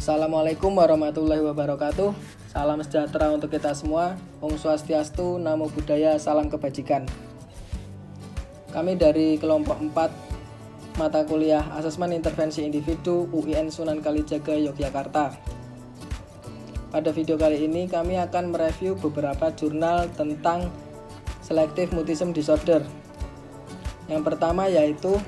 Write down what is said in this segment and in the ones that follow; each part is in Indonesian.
Assalamualaikum warahmatullahi wabarakatuh. Salam sejahtera untuk kita semua. Om Swastiastu, Namo Buddhaya, salam kebajikan. Kami dari kelompok 4 mata kuliah Asesmen Intervensi Individu UIN Sunan Kalijaga, Yogyakarta. Pada video kali ini kami akan mereview beberapa jurnal tentang Selective Mutism Disorder. Yang pertama yaitu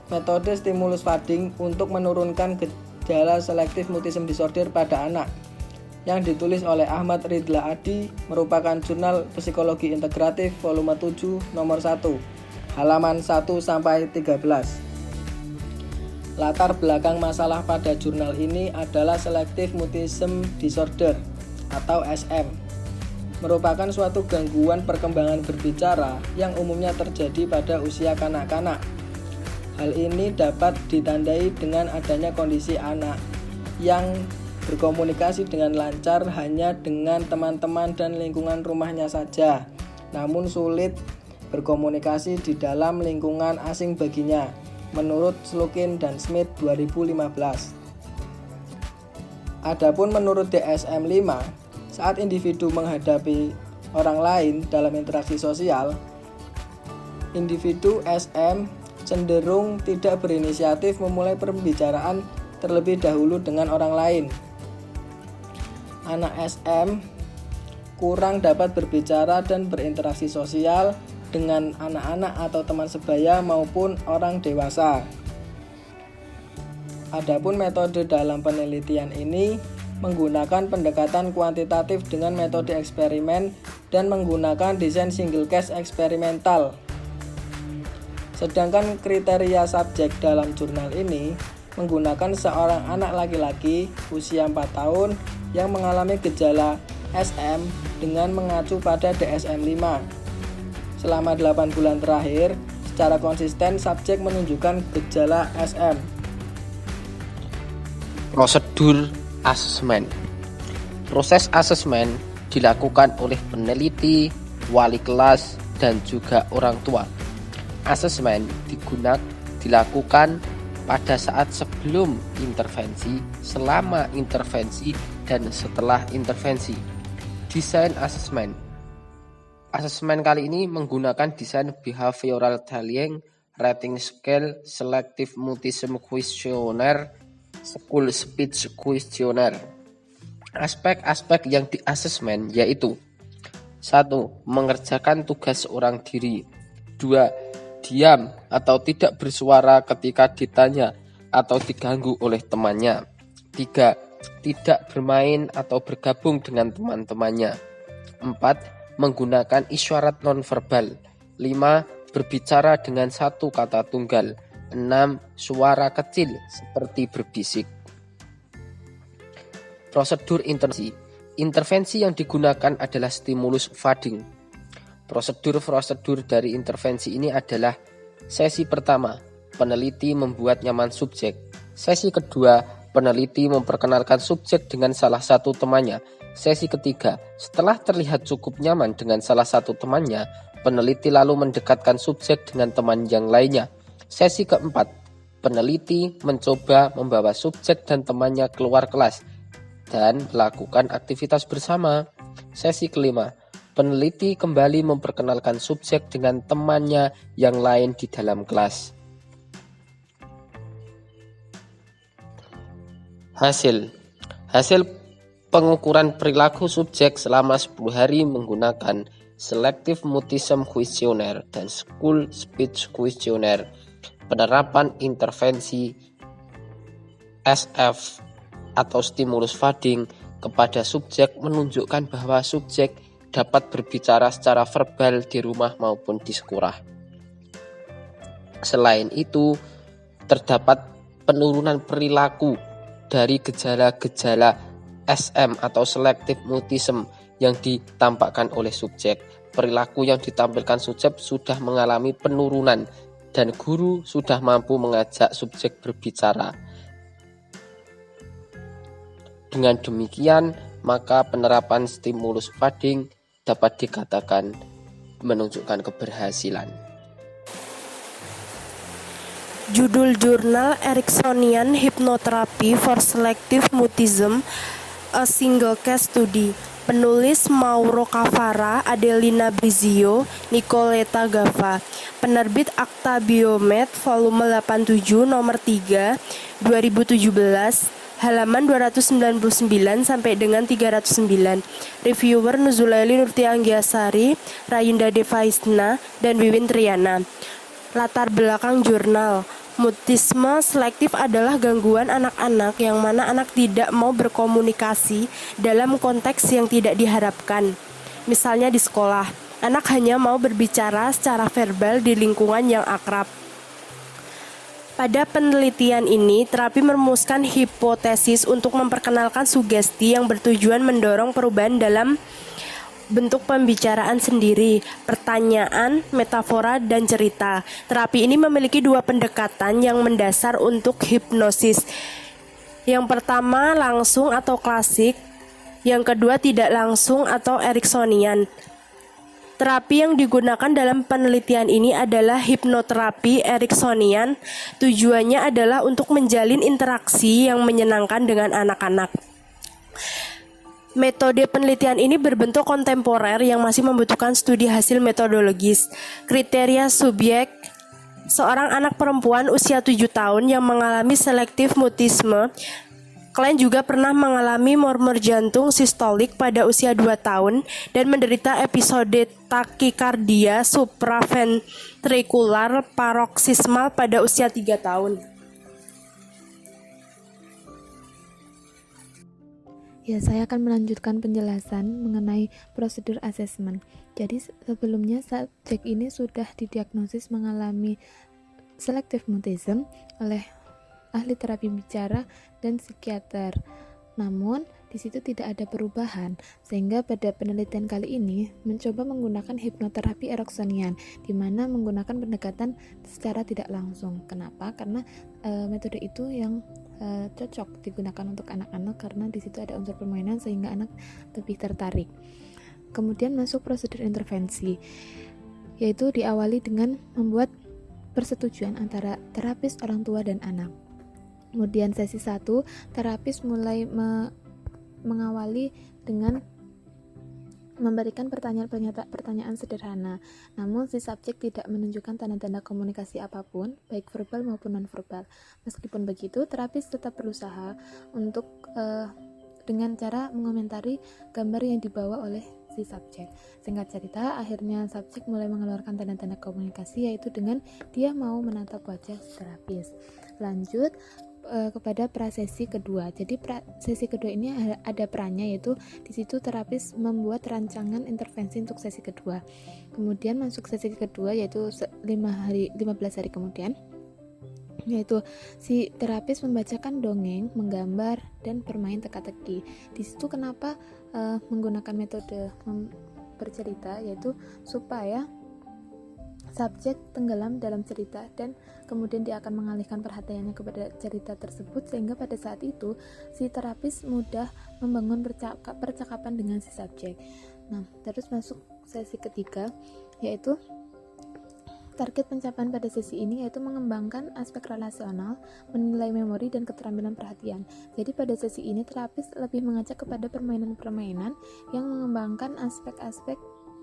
metode stimulus fading untuk menurunkan gejala Selective Mutism Disorder pada anak, yang ditulis oleh Ahmad Ridla Adi, merupakan jurnal Psikologi Integratif volume 7 nomor 1, halaman 1-13. Latar belakang masalah pada jurnal ini adalah Selective Mutism Disorder atau SM. Merupakan suatu gangguan perkembangan berbicara yang umumnya terjadi pada usia kanak-kanak. Hal ini dapat ditandai dengan adanya kondisi anak yang berkomunikasi dengan lancar hanya dengan teman-teman dan lingkungan rumahnya saja, namun sulit berkomunikasi di dalam lingkungan asing baginya, menurut Slukin dan Smith 2015. Adapun menurut DSM-5, saat individu menghadapi orang lain dalam interaksi sosial, individu SM cenderung tidak berinisiatif memulai pembicaraan terlebih dahulu dengan orang lain. Anak SM kurang dapat berbicara dan berinteraksi sosial dengan anak-anak atau teman sebaya maupun orang dewasa. Adapun metode dalam penelitian ini menggunakan pendekatan kuantitatif dengan metode eksperimen dan menggunakan desain single case eksperimental. Sedangkan kriteria subjek dalam jurnal ini menggunakan seorang anak laki-laki usia 4 tahun yang mengalami gejala SM dengan mengacu pada DSM-5. Selama 8 bulan terakhir, secara konsisten subjek menunjukkan gejala SM. Prosedur asesmen. Proses asesmen dilakukan oleh peneliti, wali kelas, dan juga orang tua. Asesmen dilakukan pada saat sebelum intervensi, selama intervensi, dan setelah intervensi. Desain asesmen. Asesmen kali ini menggunakan desain Behavioral Tallying, Rating Scale, Selective Mutism Questionnaire, School Speech Questionnaire. Aspek-aspek yang diasesmen yaitu 1. Mengerjakan tugas seorang diri. 2. Diam atau tidak bersuara ketika ditanya atau diganggu oleh temannya. 3. Tidak bermain atau bergabung dengan teman-temannya. 4. Menggunakan isyarat nonverbal. 5. Berbicara dengan satu kata tunggal. 6. Suara kecil seperti berbisik. Prosedur intervensi. Intervensi yang digunakan adalah stimulus fading. Prosedur dari intervensi ini adalah: sesi pertama, peneliti membuat nyaman subjek. Sesi kedua, peneliti memperkenalkan subjek dengan salah satu temannya. Sesi ketiga, setelah terlihat cukup nyaman dengan salah satu temannya, peneliti lalu mendekatkan subjek dengan teman yang lainnya. Sesi keempat, peneliti mencoba membawa subjek dan temannya keluar kelas dan melakukan aktivitas bersama. Sesi kelima, peneliti kembali memperkenalkan subjek dengan temannya yang lain di dalam kelas. Hasil pengukuran perilaku subjek selama 10 hari menggunakan Selective Mutism Questionnaire dan School Speech Questionnaire. Penerapan intervensi SF atau stimulus fading kepada subjek menunjukkan bahwa subjek dapat berbicara secara verbal di rumah maupun di sekolah. Selain itu, terdapat penurunan perilaku dari gejala-gejala SM atau Selective Mutism yang ditampakkan oleh subjek. Perilaku yang ditampilkan subjek sudah mengalami penurunan dan guru sudah mampu mengajak subjek berbicara. Dengan demikian, maka penerapan stimulus fading dapat dikatakan menunjukkan keberhasilan. Judul jurnal Ericksonian Hypnotherapy for Selective Mutism, a Single Case Study. Penulis Mauro Cavara, Adelina Brizio, Nicoletta Gava. Penerbit Akta Biomed, volume 87, nomor 3, 2017, halaman 299 sampai dengan 309. Reviewer Nuzulaili Nurti Anggiasari, Rayunda Devaisna, dan Wiwin Triana. Latar belakang jurnal. Mutisme selektif adalah gangguan anak-anak yang mana anak tidak mau berkomunikasi dalam konteks yang tidak diharapkan. Misalnya di sekolah, anak hanya mau berbicara secara verbal di lingkungan yang akrab. Pada penelitian ini, terapi merumuskan hipotesis untuk memperkenalkan sugesti yang bertujuan mendorong perubahan dalam bentuk pembicaraan sendiri, pertanyaan, metafora, dan cerita. Terapi ini memiliki dua pendekatan yang mendasar untuk hipnosis. Yang pertama langsung atau klasik, yang kedua tidak langsung atau Ericksonian. Terapi yang digunakan dalam penelitian ini adalah hipnoterapi Ericksonian. Tujuannya adalah untuk menjalin interaksi yang menyenangkan dengan anak-anak. Metode penelitian ini berbentuk kontemporer yang masih membutuhkan studi hasil metodologis. Kriteria subjek: seorang anak perempuan usia 7 tahun yang mengalami selektif mutisme. Klien juga pernah mengalami murmur jantung sistolik pada usia 2 tahun dan menderita episode takikardia supraventrikular paroksismal pada usia 3 tahun. Ya, saya akan melanjutkan penjelasan mengenai prosedur asesmen. Jadi sebelumnya subjek ini sudah didiagnosis mengalami selective mutism oleh ahli terapi bicara dan psikiater. Namun di situ tidak ada perubahan, sehingga pada penelitian kali ini mencoba menggunakan hipnoterapi Ericksonian, di mana menggunakan pendekatan secara tidak langsung. Kenapa? Karena metode itu yang cocok digunakan untuk anak-anak karena di situ ada unsur permainan sehingga anak lebih tertarik. Kemudian masuk prosedur intervensi, yaitu diawali dengan membuat persetujuan antara terapis, orang tua, dan anak. Kemudian sesi 1, terapis mulai mengawali dengan memberikan pertanyaan sederhana, namun si subjek tidak menunjukkan tanda-tanda komunikasi apapun, baik verbal maupun non-verbal. Meskipun begitu, terapis tetap berusaha untuk dengan cara mengomentari gambar yang dibawa oleh si subjek. Singkat cerita, akhirnya subjek mulai mengeluarkan tanda-tanda komunikasi, yaitu dengan dia mau menatap wajah terapis. Lanjut kepada prasesi kedua. Jadi sesi kedua ini ada perannya, yaitu di situ terapis membuat rancangan intervensi untuk sesi kedua. Kemudian masuk sesi kedua, yaitu 15 hari kemudian, yaitu si terapis membacakan dongeng, menggambar, dan bermain teka-teki. Di situ kenapa menggunakan metode bercerita, yaitu supaya subjek tenggelam dalam cerita dan kemudian dia akan mengalihkan perhatiannya kepada cerita tersebut, sehingga pada saat itu si terapis mudah membangun percakapan dengan si subjek. Nah, terus masuk sesi ketiga, yaitu target pencapaian pada sesi ini yaitu mengembangkan aspek relasional, menilai memori, dan keterampilan perhatian. Jadi pada sesi ini terapis lebih mengajak kepada permainan-permainan yang mengembangkan aspek-aspek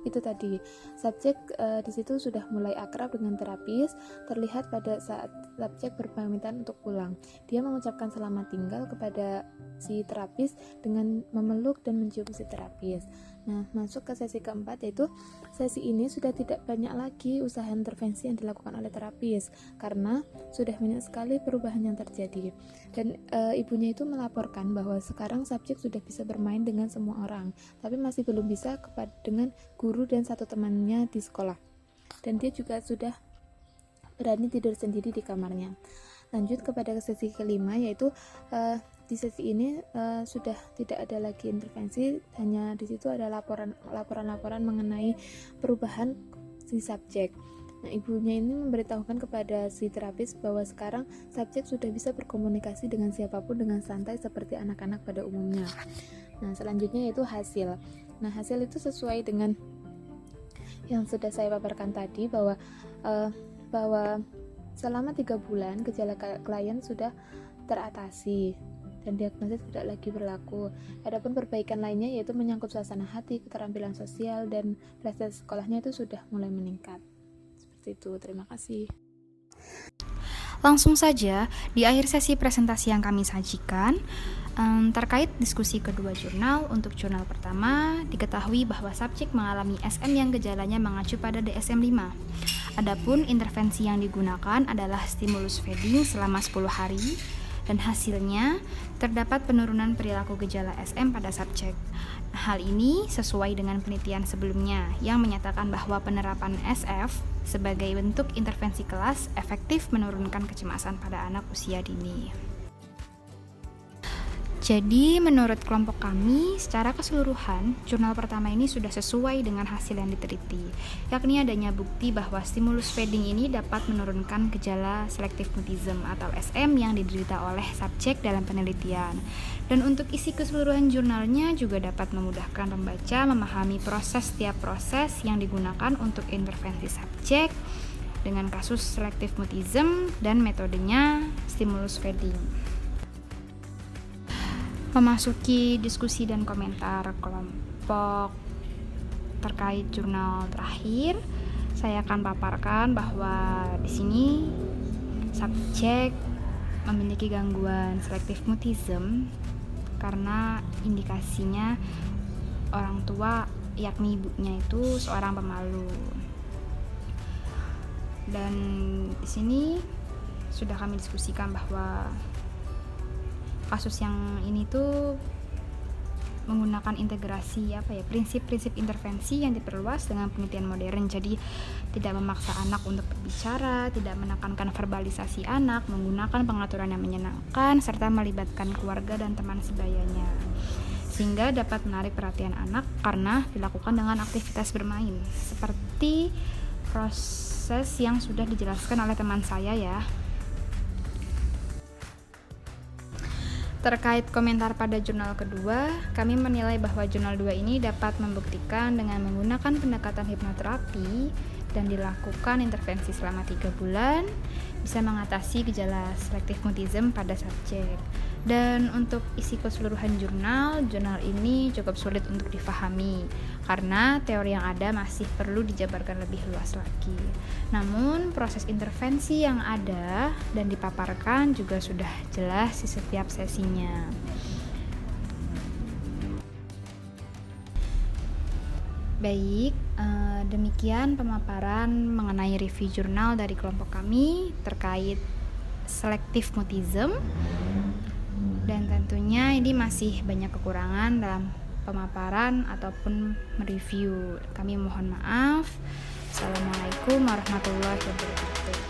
itu tadi. Subjek di situ sudah mulai akrab dengan terapis, terlihat pada saat subjek berpamitan untuk pulang. Dia mengucapkan selamat tinggal kepada si terapis dengan memeluk dan mencium si terapis. Nah, masuk ke sesi keempat, yaitu sesi ini sudah tidak banyak lagi usaha intervensi yang dilakukan oleh terapis karena sudah banyak sekali perubahan yang terjadi. Dan ibunya itu melaporkan bahwa sekarang subjek sudah bisa bermain dengan semua orang, tapi masih belum bisa dengan guru dan satu temannya di sekolah. Dan dia juga sudah berani tidur sendiri di kamarnya. Lanjut kepada sesi kelima, yaitu di sesi ini sudah tidak ada lagi intervensi, hanya di situ ada laporan-laporan mengenai perubahan si subjek. Nah, ibunya ini memberitahukan kepada si terapis bahwa sekarang subjek sudah bisa berkomunikasi dengan siapapun dengan santai seperti anak-anak pada umumnya. Nah, selanjutnya yaitu hasil. Nah, hasil itu sesuai dengan yang sudah saya paparkan tadi, bahwa Selama 3 bulan, gejala klien sudah teratasi dan diagnosis tidak lagi berlaku. Adapun perbaikan lainnya yaitu menyangkut suasana hati, keterampilan sosial, dan prestasi sekolahnya itu sudah mulai meningkat. Seperti itu, terima kasih. Langsung saja, di akhir sesi presentasi yang kami sajikan, terkait diskusi kedua jurnal, untuk jurnal pertama, diketahui bahwa subjek mengalami SM yang gejalanya mengacu pada DSM-5. Adapun intervensi yang digunakan adalah stimulus feeding selama 10 hari, dan hasilnya terdapat penurunan perilaku gejala SM pada subjek. Hal ini sesuai dengan penelitian sebelumnya yang menyatakan bahwa penerapan SF sebagai bentuk intervensi kelas efektif menurunkan kecemasan pada anak usia dini. Jadi, menurut kelompok kami, secara keseluruhan, jurnal pertama ini sudah sesuai dengan hasil yang diteliti, yakni adanya bukti bahwa stimulus feeding ini dapat menurunkan gejala selective mutism atau SM yang diderita oleh subjek dalam penelitian. Dan untuk isi keseluruhan jurnalnya juga dapat memudahkan pembaca memahami setiap proses yang digunakan untuk intervensi subjek dengan kasus selective mutism dan metodenya stimulus feeding. Memasuki diskusi dan komentar kelompok terkait jurnal terakhir, saya akan paparkan bahwa di sini subjek memiliki gangguan selective mutism karena indikasinya orang tua, yakni ibunya itu seorang pemalu. Dan di sini sudah kami diskusikan bahwa kasus yang ini tuh menggunakan integrasi prinsip-prinsip intervensi yang diperluas dengan penelitian modern. Jadi tidak memaksa anak untuk berbicara, tidak menekankan verbalisasi anak, menggunakan pengaturan yang menyenangkan, serta melibatkan keluarga dan teman sebayanya, sehingga dapat menarik perhatian anak karena dilakukan dengan aktivitas bermain, seperti proses yang sudah dijelaskan oleh teman saya ya. Terkait komentar pada jurnal kedua, kami menilai bahwa jurnal 2 ini dapat membuktikan dengan menggunakan pendekatan hipnoterapi dan dilakukan intervensi selama 3 bulan bisa mengatasi gejala selective mutism pada subjek. Dan untuk isi keseluruhan jurnal ini cukup sulit untuk difahami karena teori yang ada masih perlu dijabarkan lebih luas lagi. Namun proses intervensi yang ada dan dipaparkan juga sudah jelas di setiap sesinya. Baik, demikian pemaparan mengenai review jurnal dari kelompok kami terkait selective mutism. Dan tentunya ini masih banyak kekurangan dalam pemaparan ataupun mereview. Kami mohon maaf. Assalamualaikum warahmatullahi wabarakatuh.